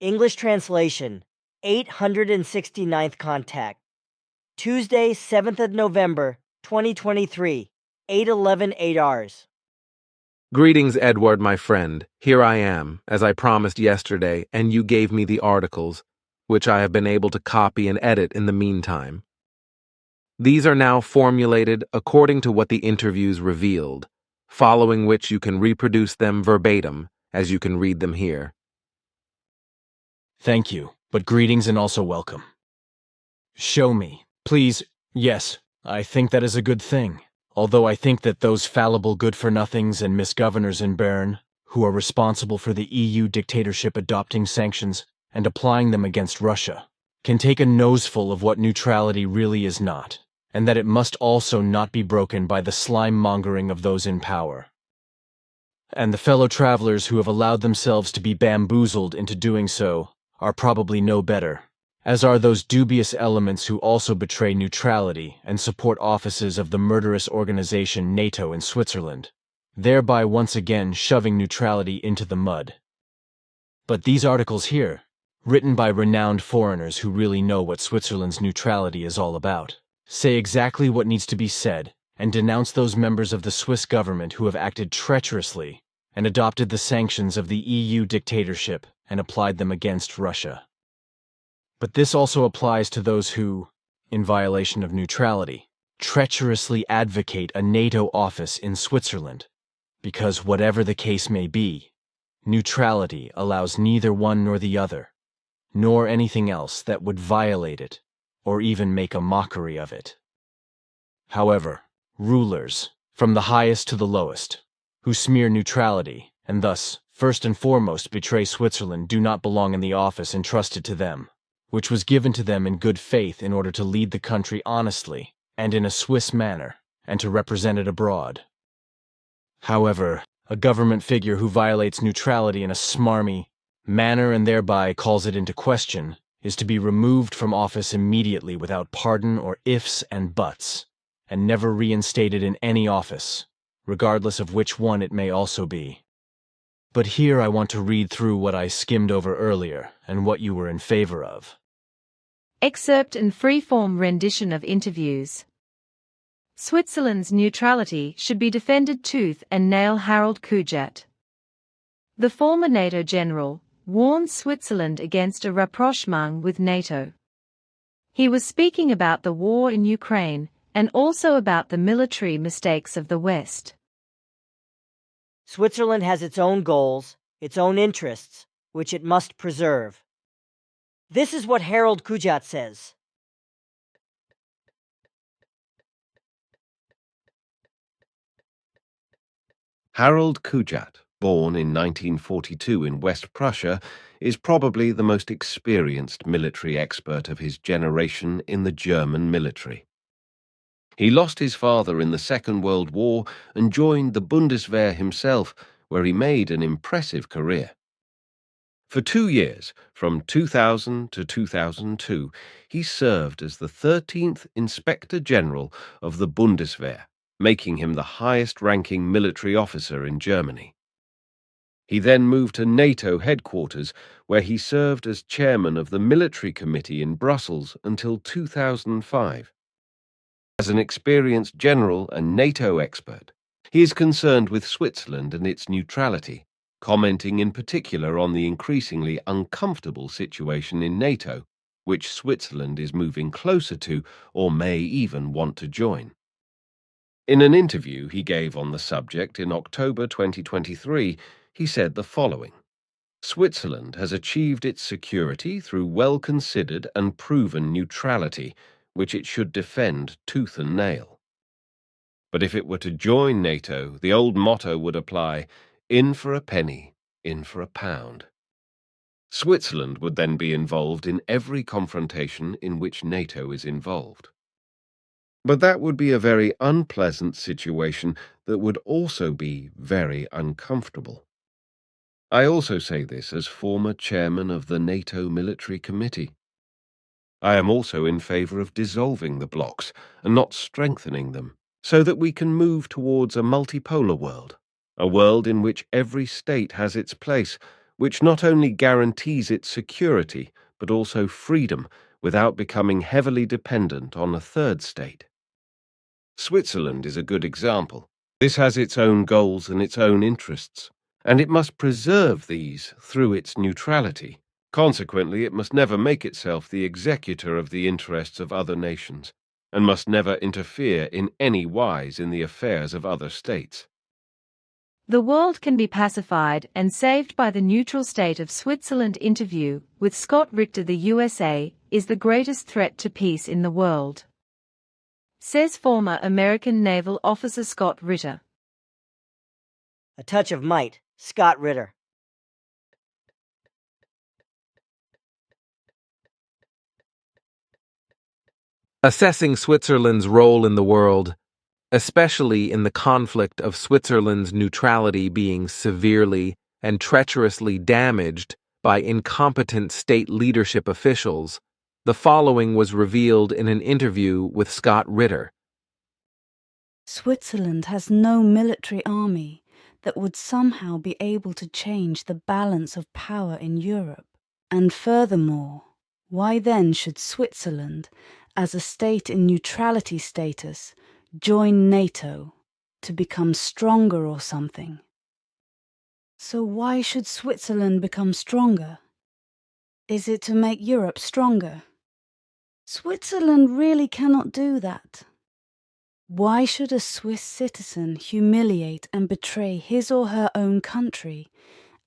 English translation, 869th contact. Tuesday, 7th of November, 2023, 8:11 8 hours. Greetings, Edward, my friend. Here I am, as I promised yesterday, and you gave me the articles, which I have been able to copy and edit in the meantime. These are now formulated according to what the interviews revealed, following which you can reproduce them verbatim, as you can read them here. Thank you, but greetings and also welcome. Show me, please. Yes, I think that is a good thing. Although I think that those fallible good-for-nothings and misgovernors in Bern, who are responsible for the EU dictatorship adopting sanctions and applying them against Russia, can take a noseful of what neutrality really is not, and that it must also not be broken by the slime-mongering of those in power. And the fellow travelers who have allowed themselves to be bamboozled into doing so are probably no better, as are those dubious elements who also betray neutrality and support offices of the murderous organization NATO in Switzerland, thereby once again shoving neutrality into the mud. But these articles here, written by renowned foreigners who really know what Switzerland's neutrality is all about, say exactly what needs to be said and denounce those members of the Swiss government who have acted treacherously and adopted the sanctions of the EU dictatorship and applied them against Russia. But this also applies to those who, in violation of neutrality, treacherously advocate a NATO office in Switzerland, because whatever the case may be, neutrality allows neither one nor the other, nor anything else that would violate it or even make a mockery of it. However, rulers, from the highest to the lowest, who smear neutrality and thus, first and foremost, betray Switzerland do not belong in the office entrusted to them, which was given to them in good faith in order to lead the country honestly and in a Swiss manner, and to represent it abroad. However, a government figure who violates neutrality in a smarmy manner and thereby calls it into question is to be removed from office immediately without pardon or ifs and buts, and never reinstated in any office, regardless of which one it may also be. But here I want to read through what I skimmed over earlier and what you were in favor of. Excerpt and free-form rendition of interviews. Switzerland's neutrality should be defended tooth and nail. Harald Kujat. The former NATO general warned Switzerland against a rapprochement with NATO. He was speaking about the war in Ukraine and also about the military mistakes of the West. Switzerland has its own goals, its own interests, which it must preserve. This is what Harald Kujat says. Harald Kujat, born in 1942 in West Prussia, is probably the most experienced military expert of his generation in the German military. He lost his father in the Second World War and joined the Bundeswehr himself, where he made an impressive career. For 2 years, from 2000 to 2002, he served as the 13th Inspector General of the Bundeswehr, making him the highest-ranking military officer in Germany. He then moved to NATO headquarters, where he served as chairman of the Military Committee in Brussels until 2005. As an experienced general and NATO expert, he is concerned with Switzerland and its neutrality, commenting in particular on the increasingly uncomfortable situation in NATO, which Switzerland is moving closer to or may even want to join. In an interview he gave on the subject in October 2023, he said the following: "Switzerland has achieved its security through well-considered and proven neutrality, which it should defend tooth and nail. But if it were to join NATO, the old motto would apply: in for a penny, in for a pound. Switzerland would then be involved in every confrontation in which NATO is involved. But that would be a very unpleasant situation that would also be very uncomfortable. I also say this as former chairman of the NATO Military Committee. I am also in favor of dissolving the blocs and not strengthening them, so that we can move towards a multipolar world, a world in which every state has its place, which not only guarantees its security, but also freedom without becoming heavily dependent on a third state. Switzerland is a good example. This has its own goals and its own interests, and it must preserve these through its neutrality. Consequently, it must never make itself the executor of the interests of other nations, and must never interfere in any wise in the affairs of other states. The world can be pacified and saved by the neutral state of Switzerland. Interview with Scott Richter. The USA is the greatest threat to peace in the world, says former American naval officer Scott Ritter. A touch of might, Scott Ritter. Assessing Switzerland's role in the world, especially in the conflict of Switzerland's neutrality being severely and treacherously damaged by incompetent state leadership officials, the following was revealed in an interview with Scott Ritter. Switzerland has no military army that would somehow be able to change the balance of power in Europe. And furthermore, why then should Switzerland, as a state in neutrality status, join NATO to become stronger or something? So why should Switzerland become stronger? Is it to make Europe stronger? Switzerland really cannot do that. Why should a Swiss citizen humiliate and betray his or her own country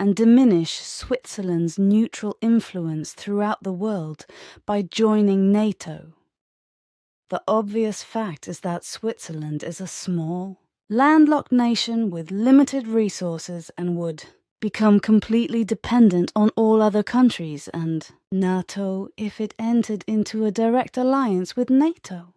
and diminish Switzerland's neutral influence throughout the world by joining NATO? The obvious fact is that Switzerland is a small, landlocked nation with limited resources and would become completely dependent on all other countries and NATO if it entered into a direct alliance with NATO.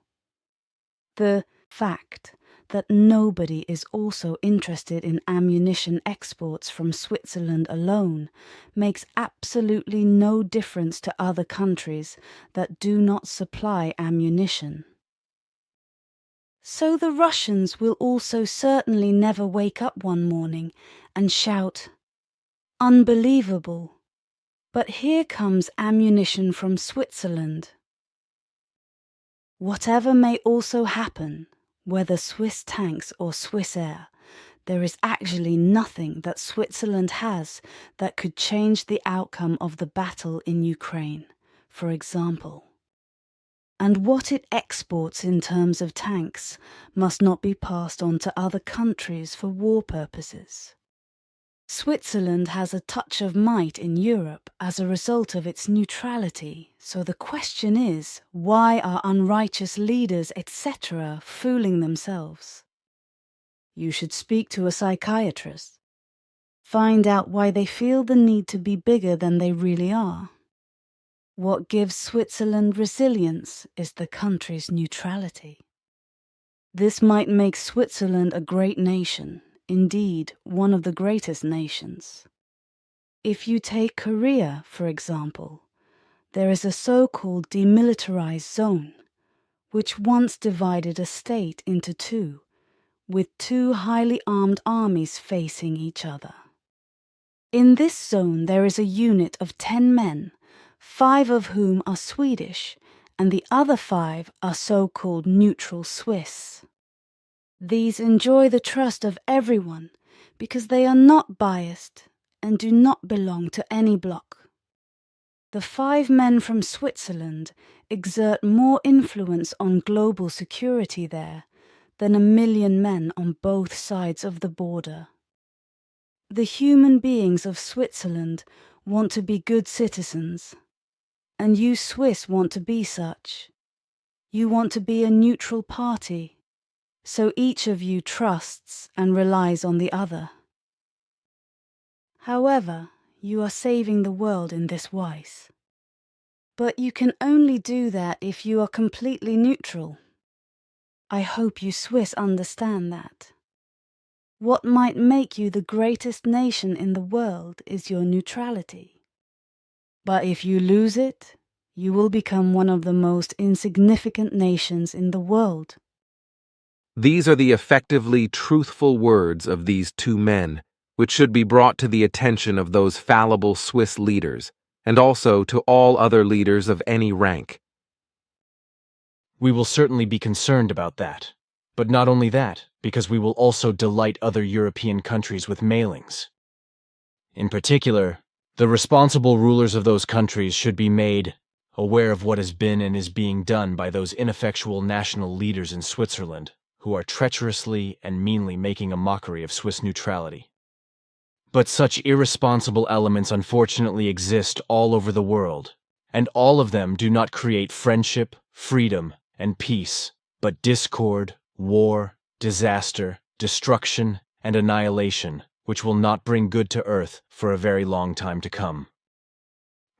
The fact that nobody is also interested in ammunition exports from Switzerland alone makes absolutely no difference to other countries that do not supply ammunition. So the Russians will also certainly never wake up one morning and shout, "Unbelievable! But here comes ammunition from Switzerland." Whatever may also happen, whether Swiss tanks or Swiss air, there is actually nothing that Switzerland has that could change the outcome of the battle in Ukraine, for example. And what it exports in terms of tanks must not be passed on to other countries for war purposes. Switzerland has a touch of might in Europe as a result of its neutrality, so the question is, why are unrighteous leaders, etc., fooling themselves? You should speak to a psychiatrist. Find out why they feel the need to be bigger than they really are. What gives Switzerland resilience is the country's neutrality. This might make Switzerland a great nation, indeed one of the greatest nations. If you take Korea, for example, there is a so-called demilitarized zone, which once divided a state into two, with two highly armed armies facing each other. In this zone there is a unit of 10 men, 5 of whom are Swedish, and the other 5 are so-called neutral Swiss. These enjoy the trust of everyone because they are not biased and do not belong to any bloc. The 5 men from Switzerland exert more influence on global security there than 1 million men on both sides of the border. The human beings of Switzerland want to be good citizens, and you Swiss want to be such. You want to be a neutral party, so each of you trusts and relies on the other. However, you are saving the world in this wise. But you can only do that if you are completely neutral. I hope you Swiss understand that. What might make you the greatest nation in the world is your neutrality. But if you lose it, you will become one of the most insignificant nations in the world. These are the effectively truthful words of these 2 men, which should be brought to the attention of those fallible Swiss leaders, and also to all other leaders of any rank. We will certainly be concerned about that. But not only that, because we will also delight other European countries with mailings. In particular, the responsible rulers of those countries should be made aware of what has been and is being done by those ineffectual national leaders in Switzerland, who are treacherously and meanly making a mockery of Swiss neutrality. But such irresponsible elements unfortunately exist all over the world, and all of them do not create friendship, freedom, and peace, but discord, war, disaster, destruction, and annihilation, which will not bring good to Earth for a very long time to come.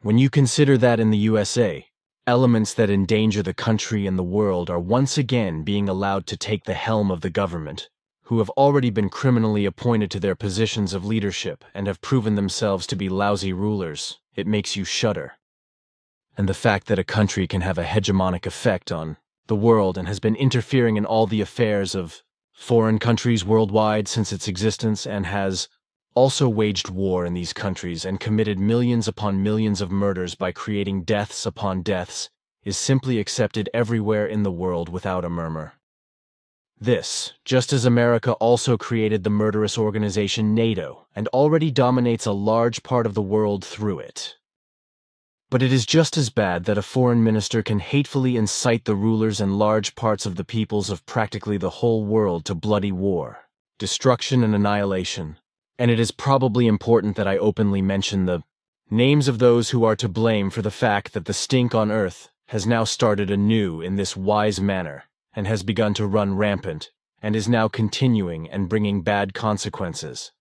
When you consider that in the USA, elements that endanger the country and the world are once again being allowed to take the helm of the government, who have already been criminally appointed to their positions of leadership and have proven themselves to be lousy rulers, it makes you shudder. And the fact that a country can have a hegemonic effect on the world and has been interfering in all the affairs of foreign countries worldwide since its existence and has also waged war in these countries and committed millions upon millions of murders by creating deaths upon deaths is simply accepted everywhere in the world without a murmur. This, just as America also created the murderous organization NATO and already dominates a large part of the world through it. But it is just as bad that a foreign minister can hatefully incite the rulers and large parts of the peoples of practically the whole world to bloody war, destruction and annihilation, and it is probably important that I openly mention the names of those who are to blame for the fact that the stink on Earth has now started anew in this wise manner and has begun to run rampant and is now continuing and bringing bad consequences.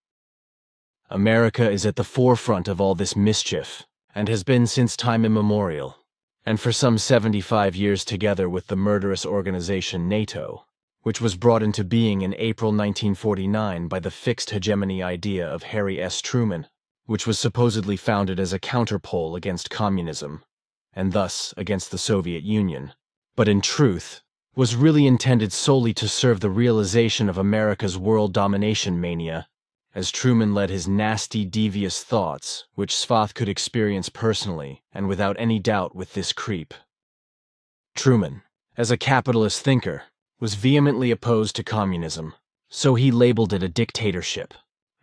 America is at the forefront of all this mischief, and has been since time immemorial, and for some 75 years together with the murderous organization NATO, which was brought into being in April 1949 by the fixed hegemony idea of Harry S. Truman, which was supposedly founded as a counterpole against communism, and thus against the Soviet Union, but in truth was really intended solely to serve the realization of America's world domination mania, as Truman led his nasty, devious thoughts, which Svath could experience personally and without any doubt with this creep. Truman, as a capitalist thinker, was vehemently opposed to communism, so he labeled it a dictatorship,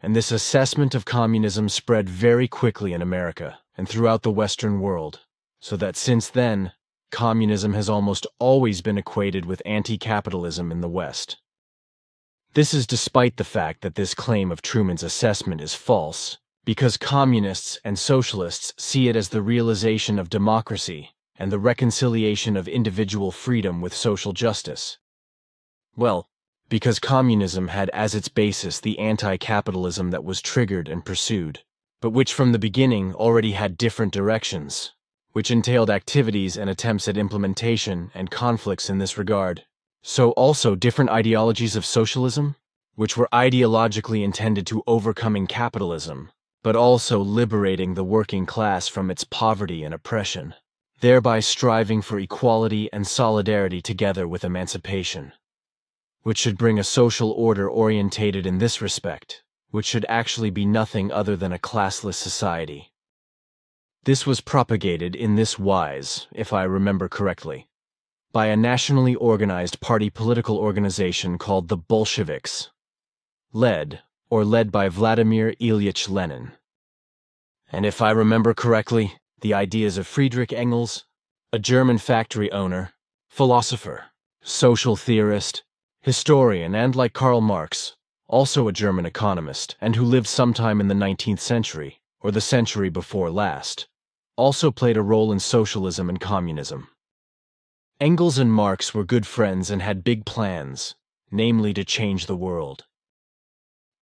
and this assessment of communism spread very quickly in America and throughout the Western world, so that since then, communism has almost always been equated with anti-capitalism in the West. This is despite the fact that this claim of Truman's assessment is false, because communists and socialists see it as the realization of democracy and the reconciliation of individual freedom with social justice. Well, because communism had as its basis the anti-capitalism that was triggered and pursued, but which from the beginning already had different directions, which entailed activities and attempts at implementation and conflicts in this regard. So also different ideologies of socialism, which were ideologically intended to overcoming capitalism, but also liberating the working class from its poverty and oppression, thereby striving for equality and solidarity together with emancipation, which should bring a social order orientated in this respect, which should actually be nothing other than a classless society. This was propagated in this wise, if I remember correctly, by a nationally organized party political organization called the Bolsheviks, led by Vladimir Ilyich Lenin. And if I remember correctly, the ideas of Friedrich Engels, a German factory owner, philosopher, social theorist, historian, and like Karl Marx, also a German economist and who lived sometime in the 19th century, or the century before last, also played a role in socialism and communism. Engels and Marx were good friends and had big plans, namely to change the world.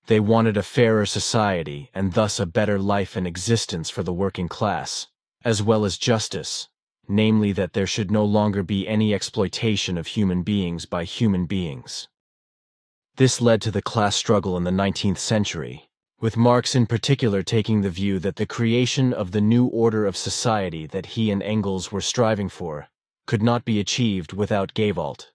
They wanted a fairer society and thus a better life and existence for the working class, as well as justice, namely that there should no longer be any exploitation of human beings by human beings. This led to the class struggle in the 19th century, with Marx in particular taking the view that the creation of the new order of society that he and Engels were striving for could not be achieved without Gewalt.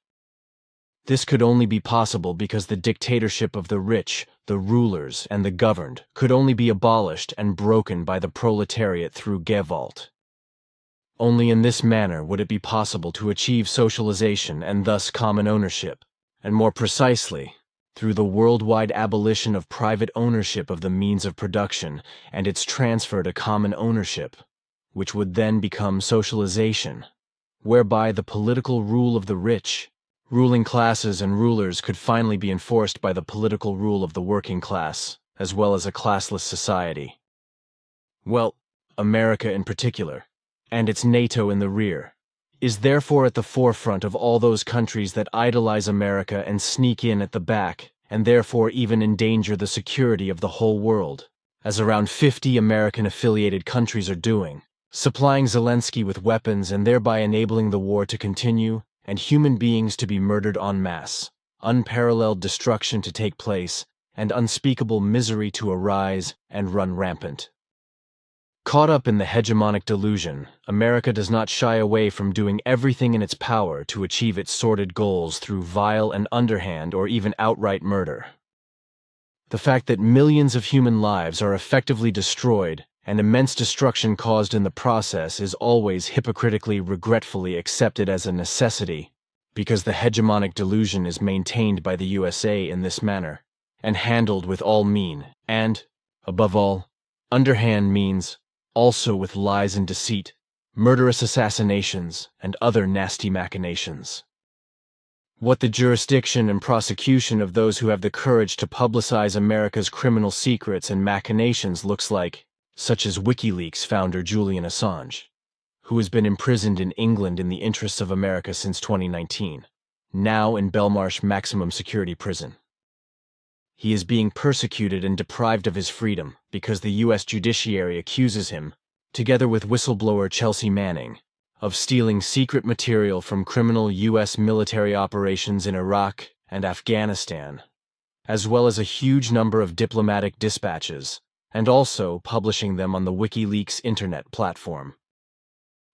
This could only be possible because the dictatorship of the rich, the rulers, and the governed could only be abolished and broken by the proletariat through Gewalt. Only in this manner would it be possible to achieve socialization and thus common ownership, and more precisely, through the worldwide abolition of private ownership of the means of production and its transfer to common ownership, which would then become socialization, whereby the political rule of the rich, ruling classes and rulers could finally be enforced by the political rule of the working class, as well as a classless society. Well, America in particular, and its NATO in the rear, is therefore at the forefront of all those countries that idolize America and sneak in at the back, and therefore even endanger the security of the whole world, as around 50 American-affiliated countries are doing, supplying Zelensky with weapons and thereby enabling the war to continue and human beings to be murdered en masse, unparalleled destruction to take place, and unspeakable misery to arise and run rampant. Caught up in the hegemonic delusion, America does not shy away from doing everything in its power to achieve its sordid goals through vile and underhand or even outright murder. The fact that millions of human lives are effectively destroyed and immense destruction caused in the process is always hypocritically, regretfully accepted as a necessity, because the hegemonic delusion is maintained by the USA in this manner, and handled with all mean, and, above all, underhand means, also with lies and deceit, murderous assassinations, and other nasty machinations. What the jurisdiction and prosecution of those who have the courage to publicize America's criminal secrets and machinations looks like, such as WikiLeaks founder Julian Assange, who has been imprisoned in England in the interests of America since 2019, now in Belmarsh Maximum Security Prison. He is being persecuted and deprived of his freedom because the U.S. judiciary accuses him, together with whistleblower Chelsea Manning, of stealing secret material from criminal U.S. military operations in Iraq and Afghanistan, as well as a huge number of diplomatic dispatches, and also publishing them on the WikiLeaks internet platform.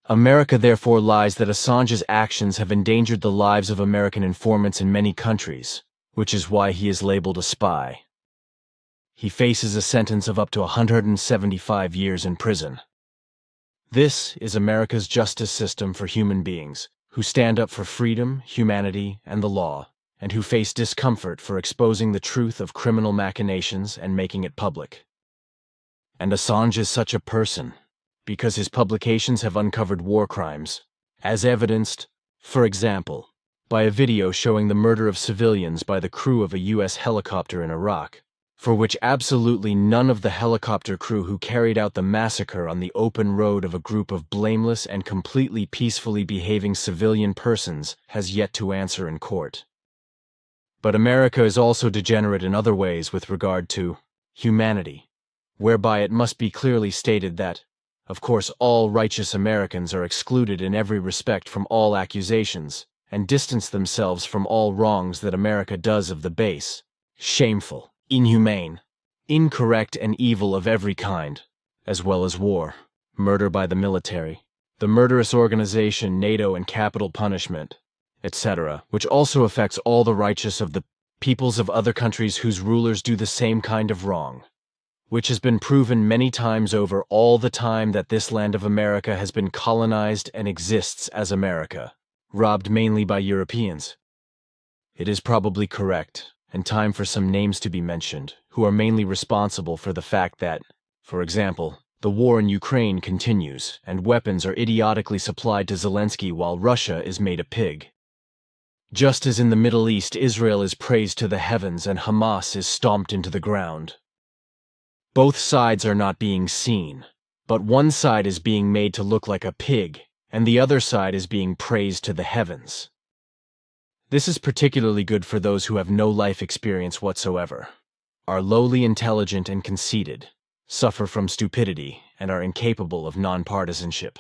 America therefore lies that Assange's actions have endangered the lives of American informants in many countries, which is why he is labeled a spy. He faces a sentence of up to 175 years in prison. This is America's justice system for human beings who stand up for freedom, humanity, and the law, and who face discomfort for exposing the truth of criminal machinations and making it public. And Assange is such a person because his publications have uncovered war crimes, as evidenced, for example, by a video showing the murder of civilians by the crew of a U.S. helicopter in Iraq, for which absolutely none of the helicopter crew who carried out the massacre on the open road of a group of blameless and completely peacefully behaving civilian persons has yet to answer in court. But America is also degenerate in other ways with regard to humanity, whereby it must be clearly stated that, of course, all righteous Americans are excluded in every respect from all accusations, and distance themselves from all wrongs that America does of the base, shameful, inhumane, incorrect, and evil of every kind, as well as war, murder by the military, the murderous organization NATO and capital punishment, etc., which also affects all the righteous of the peoples of other countries whose rulers do the same kind of wrong, which has been proven many times over all the time that this land of America has been colonized and exists as America, robbed mainly by Europeans. It is probably correct, and time for some names to be mentioned, who are mainly responsible for the fact that, for example, the war in Ukraine continues, and weapons are idiotically supplied to Zelensky while Russia is made a pig. Just as in the Middle East, Israel is praised to the heavens and Hamas is stomped into the ground. Both sides are not being seen, but one side is being made to look like a pig, and the other side is being praised to the heavens. This is particularly good for those who have no life experience whatsoever, are lowly intelligent and conceited, suffer from stupidity, and are incapable of nonpartisanship.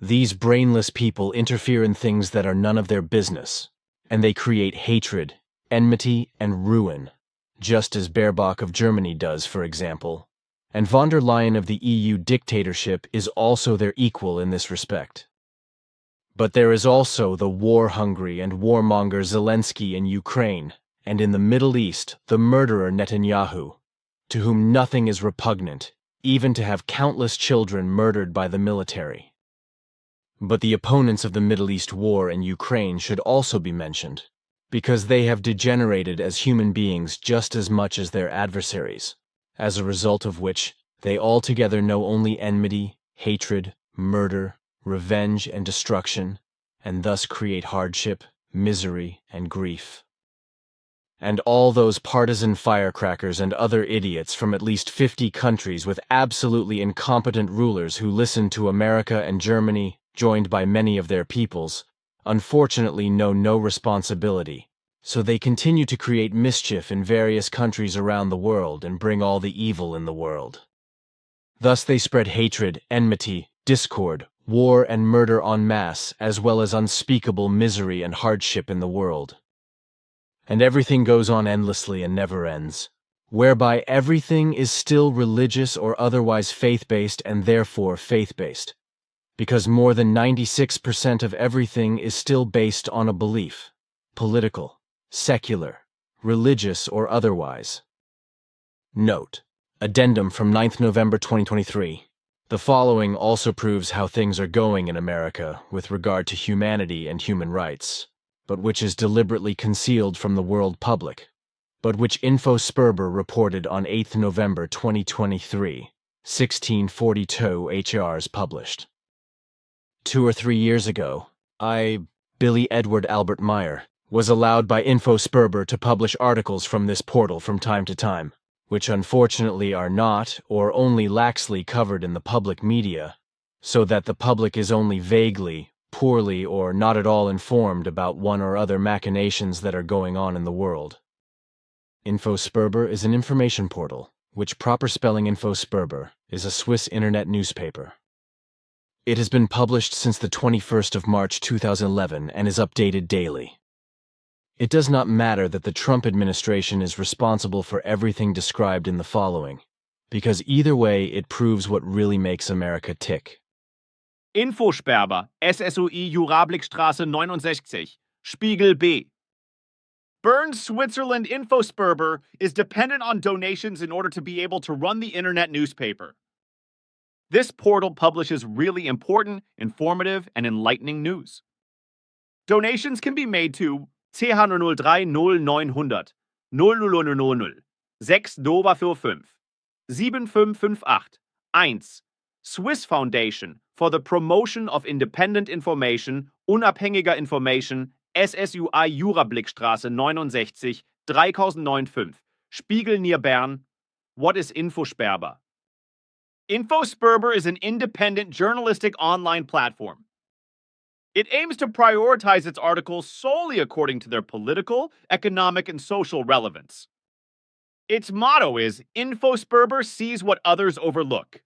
These brainless people interfere in things that are none of their business, and they create hatred, enmity, and ruin, just as Baerbock of Germany does, for example, and von der Leyen of the EU dictatorship is also their equal in this respect. But there is also the war-hungry and warmonger Zelensky in Ukraine, and in the Middle East, the murderer Netanyahu, to whom nothing is repugnant, even to have countless children murdered by the military. But the opponents of the Middle East war in Ukraine should also be mentioned, because they have degenerated as human beings just as much as their adversaries, as a result of which they altogether know only enmity, hatred, murder, revenge, and destruction, and thus create hardship, misery, and grief. And all those partisan firecrackers and other idiots from at least 50 countries with absolutely incompetent rulers who listen to America and Germany, joined by many of their peoples, unfortunately know no responsibility, so they continue to create mischief in various countries around the world and bring all the evil in the world. Thus they spread hatred, enmity, discord, war, and murder en masse, as well as unspeakable misery and hardship in the world. And everything goes on endlessly and never ends, whereby everything is still religious or otherwise faith-based and therefore faith-based, because more than 96% of everything is still based on a belief, political, secular, religious, or otherwise. Note: Addendum from 9th November 2023. The following also proves how things are going in America with regard to humanity and human rights, but which is deliberately concealed from the world public, but which InfoSperber reported on 8th November 2023, 1642 HRs published. 2 or 3 years ago, Billy Edward Albert Meyer, was allowed by InfoSperber to publish articles from this portal from time to time, which unfortunately are not or only laxly covered in the public media, so that the public is only vaguely, poorly, or not at all informed about one or other machinations that are going on in the world. InfoSperber is an information portal, which proper spelling InfoSperber is a Swiss internet newspaper. It has been published since the 21st of March 2011 and is updated daily. It does not matter that the Trump administration is responsible for everything described in the following, because either way it proves what really makes America tick. Infosperber, SSOI Jurablickstraße 69, Spiegel B. Bern, Switzerland InfoSperber is dependent on donations in order to be able to run the internet newspaper. This portal publishes really important, informative, and enlightening news. Donations can be made to CH003 0900 00000 6 Nova 45 7558 1 Swiss Foundation for the Promotion of Independent Information, unabhängiger Information, SSUI Jurablickstraße 69 3095, Spiegel near Bern. What is InfoSperber? InfoSperber is an independent journalistic online platform. It aims to prioritize its articles solely according to their political, economic, and social relevance. Its motto is, InfoSperber sees what others overlook.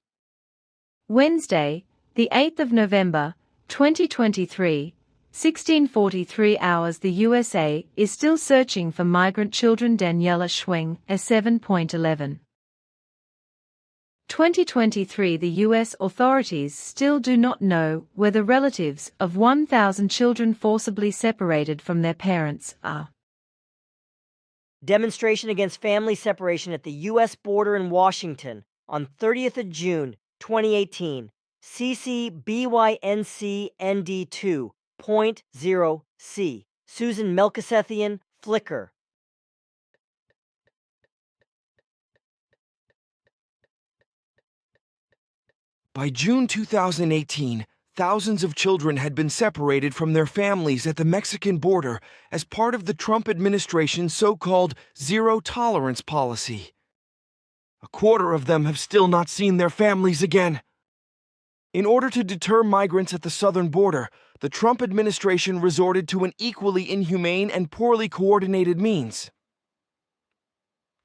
Wednesday, the 8th of November, 2023, 16:43 hours. The USA is still searching for migrant children. Daniela Schwing, a 7.11. 2023. The U.S. authorities still do not know where the relatives of 1,000 children forcibly separated from their parents are. Demonstration against family separation at the U.S. border in Washington on 30th of June, 2018. CC BYNC ND2.0C. Susan Melchisethian, Flickr. By June 2018, thousands of children had been separated from their families at the Mexican border as part of the Trump administration's so-called zero-tolerance policy. A quarter of them have still not seen their families again. In order to deter migrants at the southern border, the Trump administration resorted to an equally inhumane and poorly coordinated means.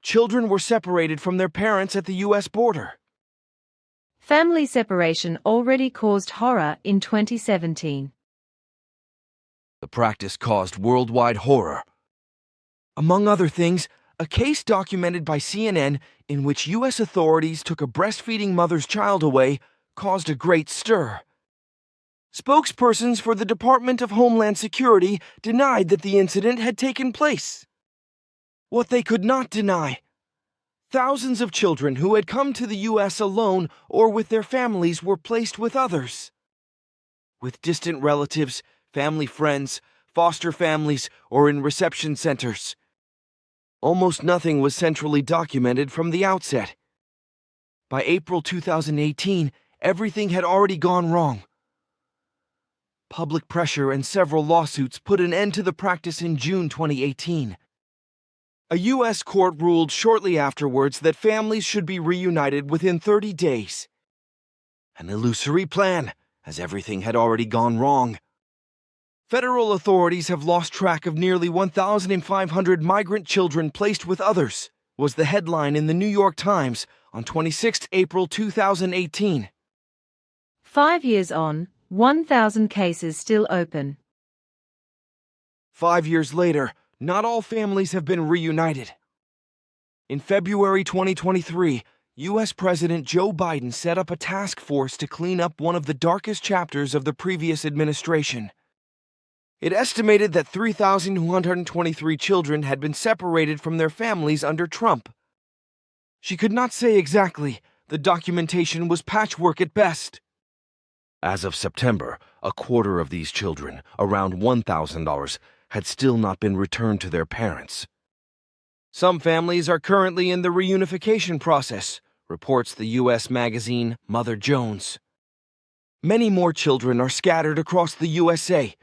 Children were separated from their parents at the U.S. border. Family separation already caused horror in 2017. The practice caused worldwide horror. Among other things, a case documented by CNN in which U.S. authorities took a breastfeeding mother's child away caused a great stir. Spokespersons for the Department of Homeland Security denied that the incident had taken place. What they could not deny: thousands of children who had come to the U.S. alone or with their families were placed with others. With distant relatives, family friends, foster families, or in reception centers. Almost nothing was centrally documented from the outset. By April 2018, everything had already gone wrong. Public pressure and several lawsuits put an end to the practice in June 2018. A U.S. court ruled shortly afterwards that families should be reunited within 30 days. An illusory plan, as everything had already gone wrong. Federal authorities have lost track of nearly 1,500 migrant children placed with others, was the headline in the New York Times on 26 April 2018. 5 years on, 1,000 cases still open. 5 years later, not all families have been reunited. In February 2023, U.S. President Joe Biden set up a task force to clean up one of the darkest chapters of the previous administration. It estimated that 3,123 children had been separated from their families under Trump. She could not say exactly. The documentation was patchwork at best. As of September, a quarter of these children, around $1,000, had still not been returned to their parents. Some families are currently in the reunification process, reports the U.S. magazine Mother Jones. Many more children are scattered across the USA.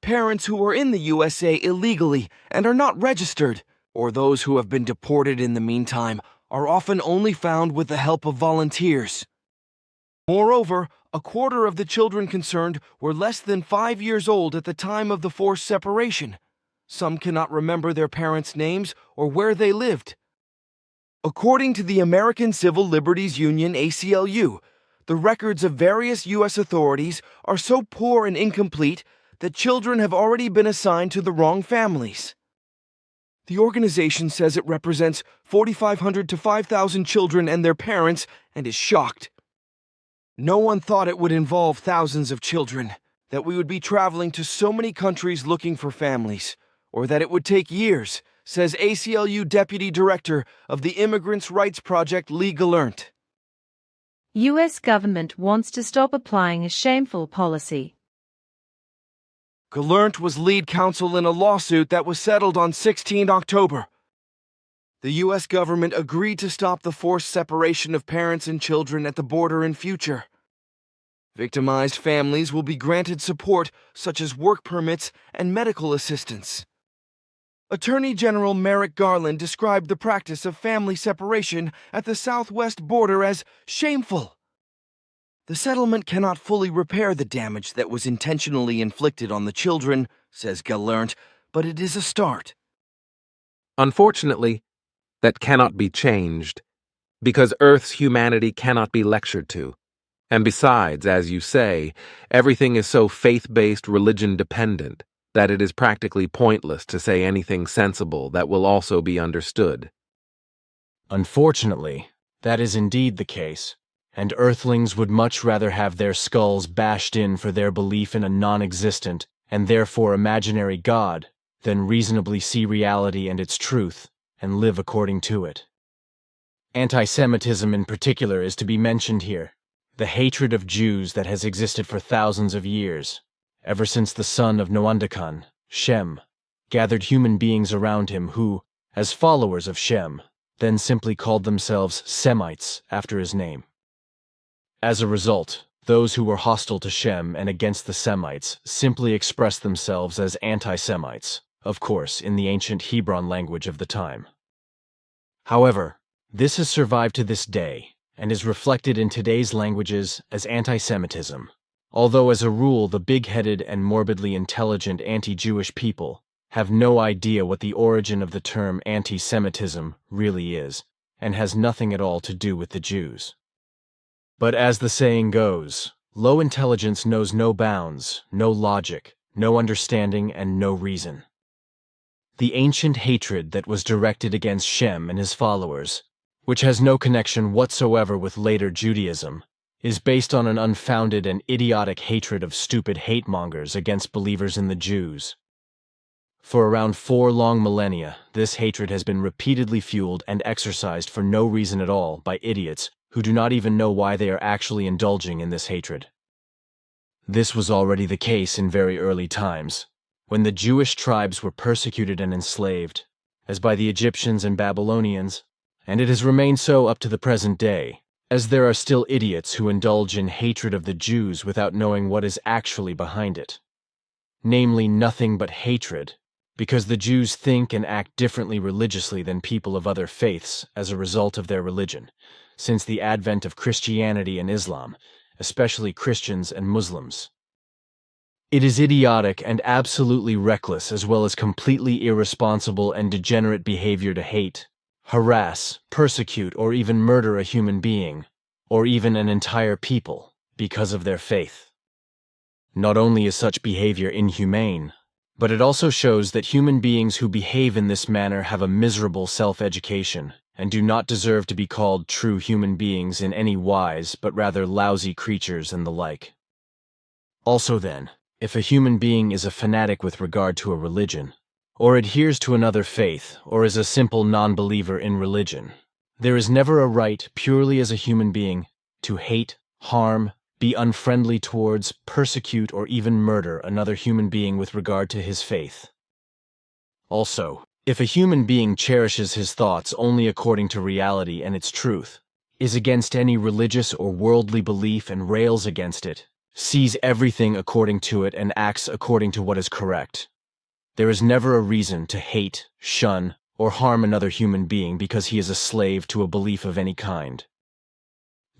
Parents who are in the USA illegally and are not registered, or those who have been deported in the meantime, are often only found with the help of volunteers. Moreover, a quarter of the children concerned were less than 5 years old at the time of the forced separation. Some cannot remember their parents' names or where they lived. According to the American Civil Liberties Union, ACLU, the records of various U.S. authorities are so poor and incomplete that children have already been assigned to the wrong families. The organization says it represents 4,500 to 5,000 children and their parents and is shocked. No one thought it would involve thousands of children, that we would be traveling to so many countries looking for families, or that it would take years, says ACLU Deputy Director of the Immigrants' Rights Project Lee Gallant. U.S. government wants to stop applying a shameful policy. Gallant was lead counsel in a lawsuit that was settled on 16 October. The U.S. government agreed to stop the forced separation of parents and children at the border in future. Victimized families will be granted support such as work permits and medical assistance. Attorney General Merrick Garland described the practice of family separation at the southwest border as shameful. The settlement cannot fully repair the damage that was intentionally inflicted on the children, says Gallant, but it is a start. Unfortunately, that cannot be changed, because Earth's humanity cannot be lectured to. And besides, as you say, everything is so faith-based, religion-dependent, that it is practically pointless to say anything sensible that will also be understood. Unfortunately, that is indeed the case, and Earthlings would much rather have their skulls bashed in for their belief in a non-existent, and therefore imaginary God, than reasonably see reality and its truth, and live according to it. Anti-Semitism in particular is to be mentioned here, the hatred of Jews that has existed for thousands of years, ever since the son of Noandakan, Shem, gathered human beings around him who, as followers of Shem, then simply called themselves Semites after his name. As a result, those who were hostile to Shem and against the Semites simply expressed themselves as anti-Semites, of course, in the ancient Hebron language of the time. However, this has survived to this day and is reflected in today's languages as anti-Semitism, although as a rule the big-headed and morbidly intelligent anti-Jewish people have no idea what the origin of the term anti-Semitism really is, and has nothing at all to do with the Jews. But as the saying goes, low intelligence knows no bounds, no logic, no understanding, and no reason. The ancient hatred that was directed against Shem and his followers, which has no connection whatsoever with later Judaism, is based on an unfounded and idiotic hatred of stupid hate-mongers against believers in the Jews. For around 4 long millennia, this hatred has been repeatedly fueled and exercised for no reason at all by idiots who do not even know why they are actually indulging in this hatred. This was already the case in very early times, when the Jewish tribes were persecuted and enslaved, as by the Egyptians and Babylonians, and it has remained so up to the present day, as there are still idiots who indulge in hatred of the Jews without knowing what is actually behind it. Namely, nothing but hatred, because the Jews think and act differently religiously than people of other faiths as a result of their religion, since the advent of Christianity and Islam, especially Christians and Muslims. It is idiotic and absolutely reckless as well as completely irresponsible and degenerate behavior to hate, harass, persecute, or even murder a human being, or even an entire people, because of their faith. Not only is such behavior inhumane, but it also shows that human beings who behave in this manner have a miserable self-education and do not deserve to be called true human beings in any wise, but rather lousy creatures and the like. Also then, if a human being is a fanatic with regard to a religion, or adheres to another faith, or is a simple non-believer in religion, there is never a right, purely as a human being, to hate, harm, be unfriendly towards, persecute, or even murder another human being with regard to his faith. Also, if a human being cherishes his thoughts only according to reality and its truth, is against any religious or worldly belief and rails against it, sees everything according to it and acts according to what is correct, there is never a reason to hate, shun, or harm another human being because he is a slave to a belief of any kind.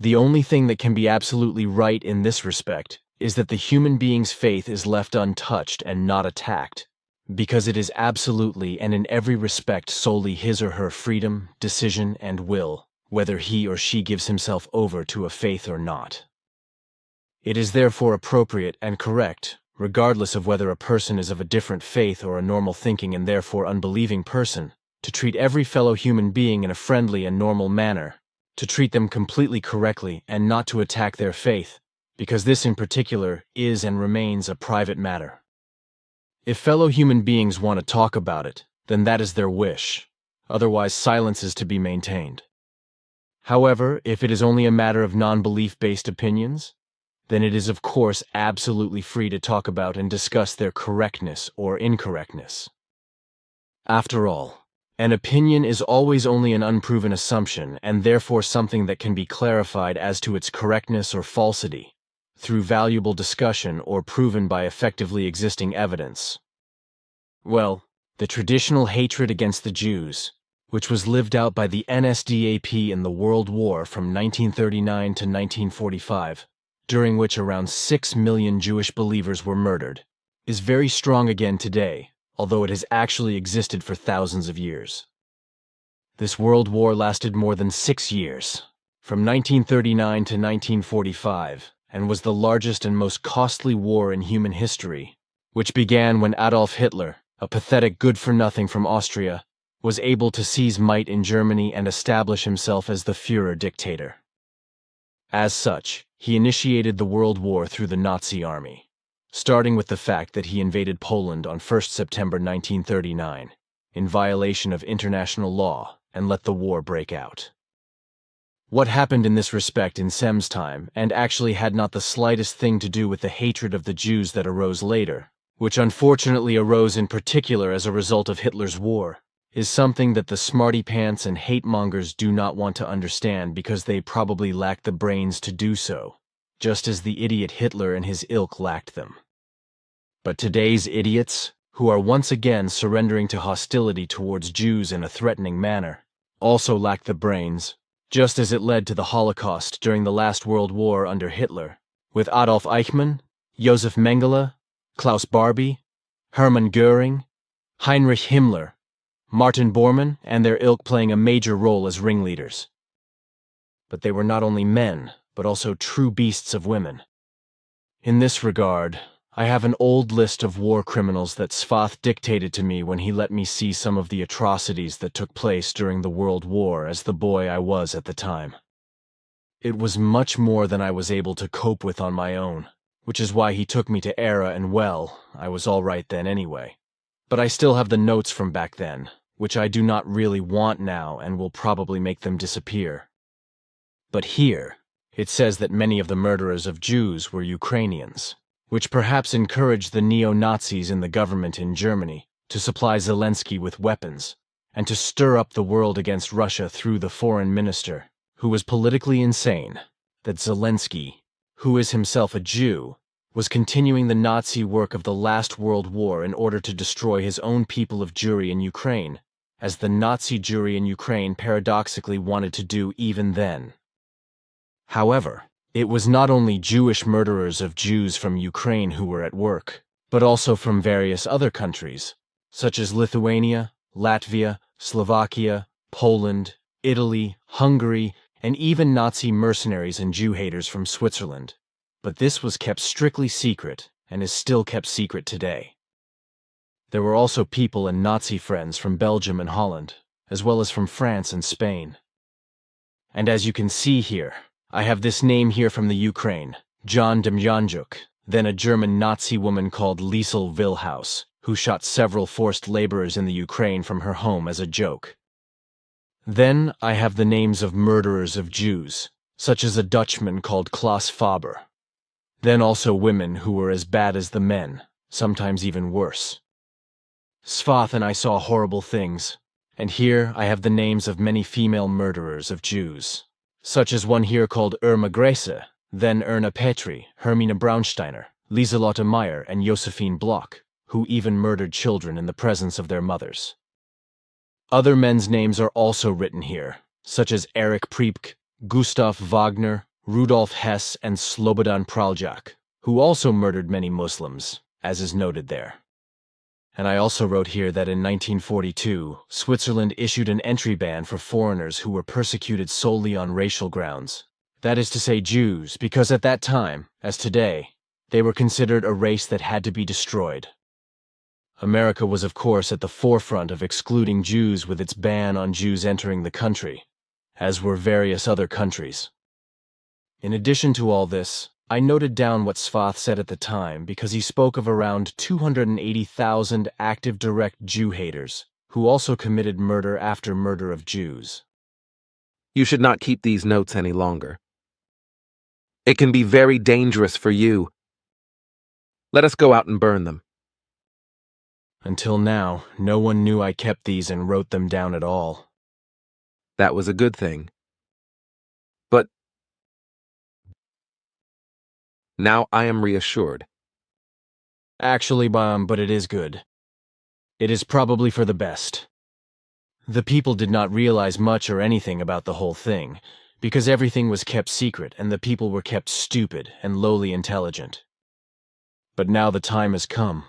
The only thing that can be absolutely right in this respect is that the human being's faith is left untouched and not attacked, because it is absolutely and in every respect solely his or her freedom, decision, and will, whether he or she gives himself over to a faith or not. It is therefore appropriate and correct, regardless of whether a person is of a different faith or a normal thinking and therefore unbelieving person, to treat every fellow human being in a friendly and normal manner, to treat them completely correctly and not to attack their faith, because this in particular is and remains a private matter. If fellow human beings want to talk about it, then that is their wish, otherwise silence is to be maintained. However, if it is only a matter of non-belief-based opinions, then it is of course absolutely free to talk about and discuss their correctness or incorrectness. After all, an opinion is always only an unproven assumption and therefore something that can be clarified as to its correctness or falsity through valuable discussion or proven by effectively existing evidence. Well, the traditional hatred against the Jews, which was lived out by the NSDAP in the World War from 1939 to 1945, during which around 6 million Jewish believers were murdered, is very strong again today, although it has actually existed for thousands of years. This World War lasted more than 6 years, from 1939 to 1945, and was the largest and most costly war in human history, which began when Adolf Hitler, a pathetic good-for-nothing from Austria, was able to seize might in Germany and establish himself as the Führer dictator. As such, he initiated the World War through the Nazi Army, starting with the fact that he invaded Poland on 1st September 1939, in violation of international law, and let the war break out. What happened in this respect in Sem's time, and actually had not the slightest thing to do with the hatred of the Jews that arose later, which unfortunately arose in particular as a result of Hitler's war, is something that the smarty-pants and hate-mongers do not want to understand because they probably lack the brains to do so, just as the idiot Hitler and his ilk lacked them. But today's idiots, who are once again surrendering to hostility towards Jews in a threatening manner, also lack the brains, just as it led to the Holocaust during the last World War under Hitler, with Adolf Eichmann, Josef Mengele, Klaus Barbie, Hermann Göring, Heinrich Himmler, Martin Bormann, and their ilk playing a major role as ringleaders. But they were not only men, but also true beasts of women. In this regard, I have an old list of war criminals that Svath dictated to me when he let me see some of the atrocities that took place during the World War as the boy I was at the time. It was much more than I was able to cope with on my own, which is why he took me to Era and well, I was all right then anyway. But I still have the notes from back then, which I do not really want now and will probably make them disappear. But here, it says that many of the murderers of Jews were Ukrainians, which perhaps encouraged the neo-Nazis in the government in Germany to supply Zelensky with weapons and to stir up the world against Russia through the foreign minister, who was politically insane, that Zelensky, who is himself a Jew, was continuing the Nazi work of the last World War in order to destroy his own people of Jewry in Ukraine, as the Nazi Jewry in Ukraine paradoxically wanted to do even then. However, it was not only Jewish murderers of Jews from Ukraine who were at work, but also from various other countries, such as Lithuania, Latvia, Slovakia, Poland, Italy, Hungary, and even Nazi mercenaries and Jew haters from Switzerland. But this was kept strictly secret and is still kept secret today. There were also people and Nazi friends from Belgium and Holland, as well as from France and Spain. And as you can see here, I have this name here from the Ukraine, John Demjanjuk, then a German Nazi woman called Liesel Wilhaus, who shot several forced laborers in the Ukraine from her home as a joke. Then I have the names of murderers of Jews, such as a Dutchman called Klaus Faber. Then also women who were as bad as the men, sometimes even worse. Svath and I saw horrible things, and here I have the names of many female murderers of Jews, such as one here called Irma Grese, then Erna Petri, Hermine Braunsteiner, Lieselotte Meyer, and Josephine Bloch, who even murdered children in the presence of their mothers. Other men's names are also written here, such as Erich Priebke, Gustav Wagner, Rudolf Hess, and Slobodan Praljak, who also murdered many Muslims, as is noted there. And I also wrote here that in 1942, Switzerland issued an entry ban for foreigners who were persecuted solely on racial grounds. That is to say Jews, because at that time, as today, they were considered a race that had to be destroyed. America was of course at the forefront of excluding Jews with its ban on Jews entering the country, as were various other countries. In addition to all this, I noted down what Svath said at the time because he spoke of around 280,000 active direct Jew haters who also committed murder after murder of Jews. You should not keep these notes any longer. It can be very dangerous for you. Let us go out and burn them. Until now, no one knew I kept these and wrote them down at all. That was a good thing. But now I am reassured. Actually, but it is good. It is probably for the best. The people did not realize much or anything about the whole thing, because everything was kept secret and the people were kept stupid and lowly intelligent. But now the time has come,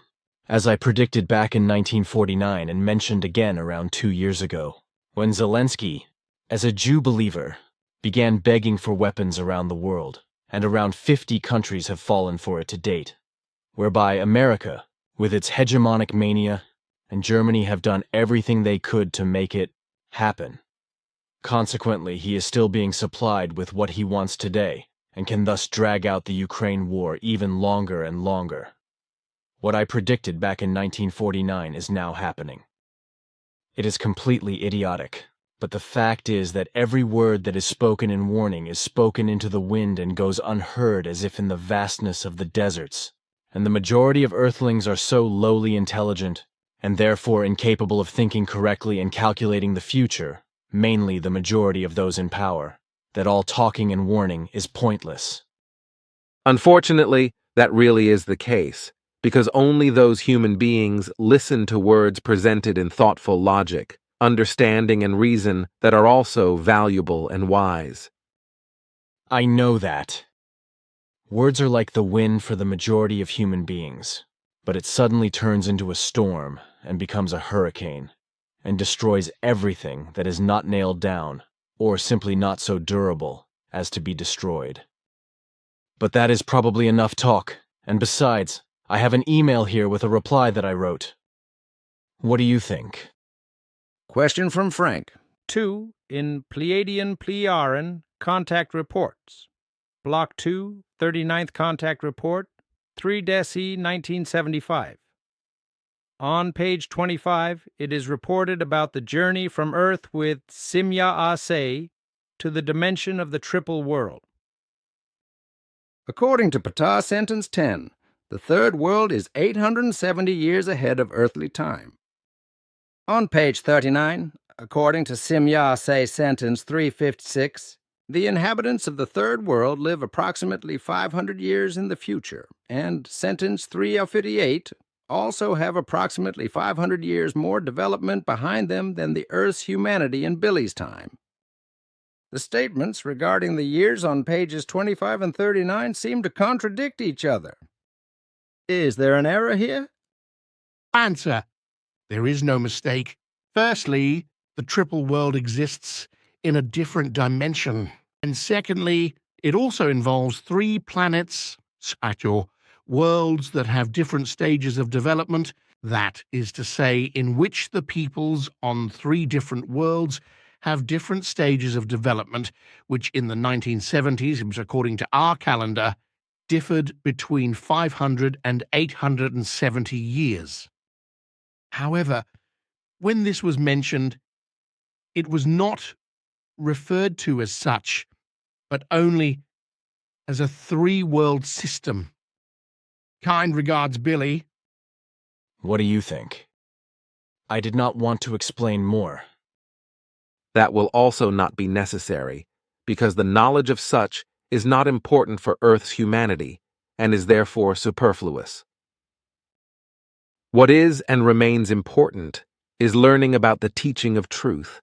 as I predicted back in 1949 and mentioned again around 2 years ago, when Zelensky, as a Jew believer, began begging for weapons around the world, and around 50 countries have fallen for it to date, whereby America, with its hegemonic mania, and Germany have done everything they could to make it happen. Consequently, he is still being supplied with what he wants today, and can thus drag out the Ukraine war even longer and longer. What I predicted back in 1949 is now happening. It is completely idiotic, but the fact is that every word that is spoken in warning is spoken into the wind and goes unheard as if in the vastness of the deserts, and the majority of Earthlings are so lowly intelligent, and therefore incapable of thinking correctly and calculating the future, mainly the majority of those in power, that all talking and warning is pointless. Unfortunately, that really is the case, because only those human beings listen to words presented in thoughtful logic, understanding and reason that are also valuable and wise. I know that. Words are like the wind for the majority of human beings, but it suddenly turns into a storm and becomes a hurricane, and destroys everything that is not nailed down, or simply not so durable as to be destroyed. But that is probably enough talk, and besides, I have an email here with a reply that I wrote. What do you think? Question from Frank. 2 in Pleiadian Pleiaren contact reports. Block 2, 39th contact report, 3 Deci 1975. On page 25, it is reported about the journey from Earth with Simya Asay to the dimension of the triple world. According to Ptah Sentence 10, the third world is 870 years ahead of earthly time. On page 39, according to Simya Asay Sentence 356, the inhabitants of the third world live approximately 500 years in the future, and Sentence 358 also have approximately 500 years more development behind them than the Earth's humanity in Billy's time. The statements regarding the years on pages 25 and 39 seem to contradict each other. Is there an error here? Answer: there is no mistake. Firstly, the triple world exists in a different dimension. And secondly, it also involves 3 planets, worlds that have different stages of development. That is to say, in which the peoples on 3 different worlds have different stages of development, which in the 1970s, according to our calendar, differed between 500 and 870 years. However, when this was mentioned, it was not referred to as such, but only as a 3-world system. Kind regards, Billy. What do you think? I did not want to explain more. That will also not be necessary, because the knowledge of such is not important for Earth's humanity, and is therefore superfluous. What is and remains important is learning about the teaching of truth,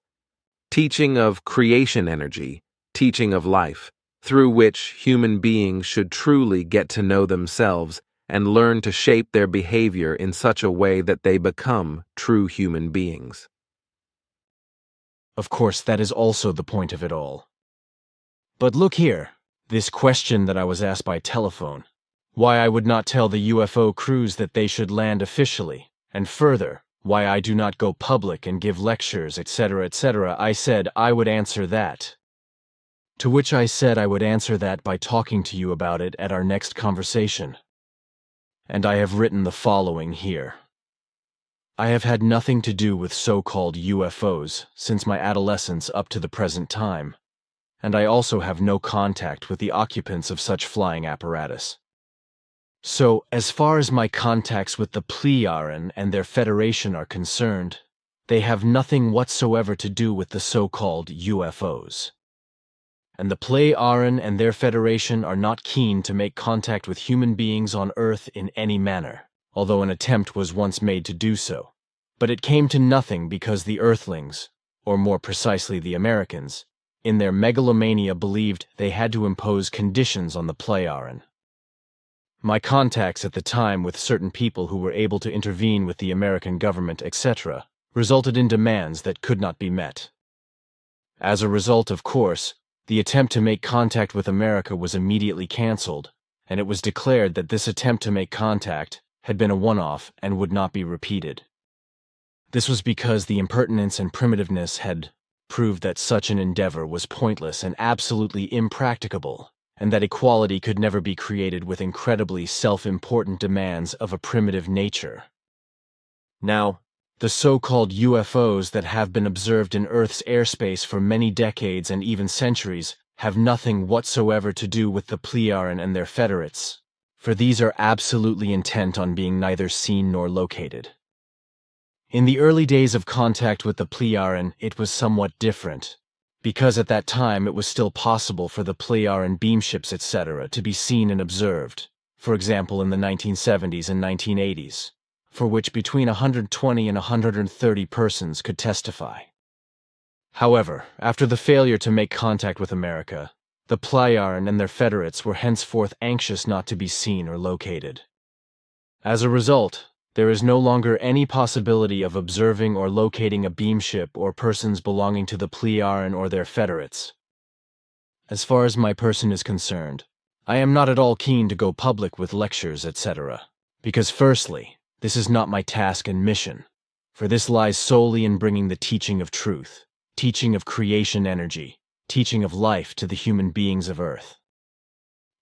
teaching of creation energy, teaching of life, through which human beings should truly get to know themselves and learn to shape their behavior in such a way that they become true human beings. Of course, that is also the point of it all. But look here, this question that I was asked by telephone, why I would not tell the UFO crews that they should land officially, and further, why I do not go public and give lectures, etc., etc., I said I would answer that. To which I said I would answer that by talking to you about it at our next conversation. And I have written the following here. I have had nothing to do with so-called UFOs since my adolescence up to the present time, and I also have no contact with the occupants of such flying apparatus. So, as far as my contacts with the Plejaren and their federation are concerned, they have nothing whatsoever to do with the so-called UFOs. And the Plejaren and their federation are not keen to make contact with human beings on Earth in any manner, although an attempt was once made to do so. But it came to nothing because the Earthlings, or more precisely the Americans, in their megalomania believed they had to impose conditions on the Plejaren. My contacts at the time with certain people who were able to intervene with the American government, etc., resulted in demands that could not be met. As a result, of course, the attempt to make contact with America was immediately cancelled, and it was declared that this attempt to make contact had been a one-off and would not be repeated. This was because the impertinence and primitiveness had proved that such an endeavor was pointless and absolutely impracticable, and that equality could never be created with incredibly self-important demands of a primitive nature. Now, the so-called UFOs that have been observed in Earth's airspace for many decades and even centuries have nothing whatsoever to do with the Plejaren and their federates, for these are absolutely intent on being neither seen nor located. In the early days of contact with the Plejaren, it was somewhat different, because at that time it was still possible for the Plejaren beamships, etc., to be seen and observed, for example in the 1970s and 1980s, for which between 120 and 130 persons could testify. However, after the failure to make contact with America, the Plejaren and their federates were henceforth anxious not to be seen or located. As a result, there is no longer any possibility of observing or locating a beamship or persons belonging to the Plejaren or their federates. As far as my person is concerned, I am not at all keen to go public with lectures, etc., because firstly, this is not my task and mission, for this lies solely in bringing the teaching of truth, teaching of creation energy, teaching of life to the human beings of Earth.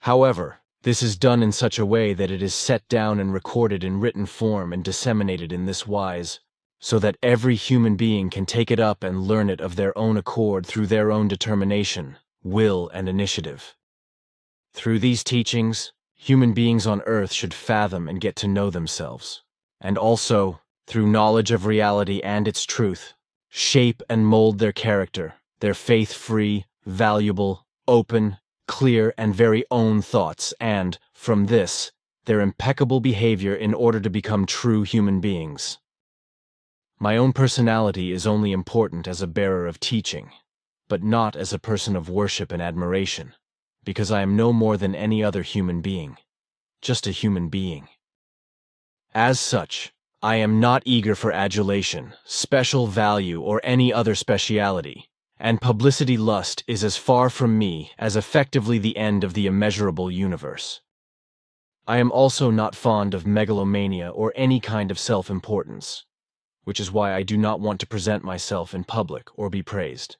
However, This is done in such a way that it is set down and recorded in written form and disseminated in this wise, so that every human being can take it up and learn it of their own accord through their own determination, will, and initiative. Through these teachings, human beings on Earth should fathom and get to know themselves, and also, through knowledge of reality and its truth, shape and mold their character, their faith-free, valuable, open, clear, and very own thoughts, and, from this, their impeccable behavior in order to become true human beings. My own personality is only important as a bearer of teaching, but not as a person of worship and admiration, because I am no more than any other human being, just a human being. As such, I am not eager for adulation, special value, or any other speciality, and publicity lust is as far from me as effectively the end of the immeasurable universe. I am also not fond of megalomania or any kind of self-importance, which is why I do not want to present myself in public or be praised.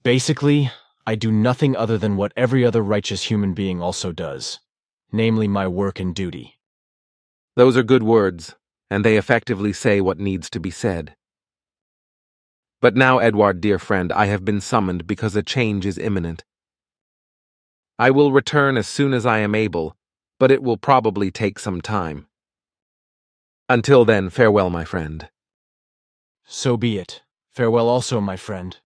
Basically, I do nothing other than what every other righteous human being also does, namely my work and duty. Those are good words, and they effectively say what needs to be said. But now, Edward, dear friend, I have been summoned because a change is imminent. I will return as soon as I am able, but it will probably take some time. Until then, farewell, my friend. So be it. Farewell also, my friend.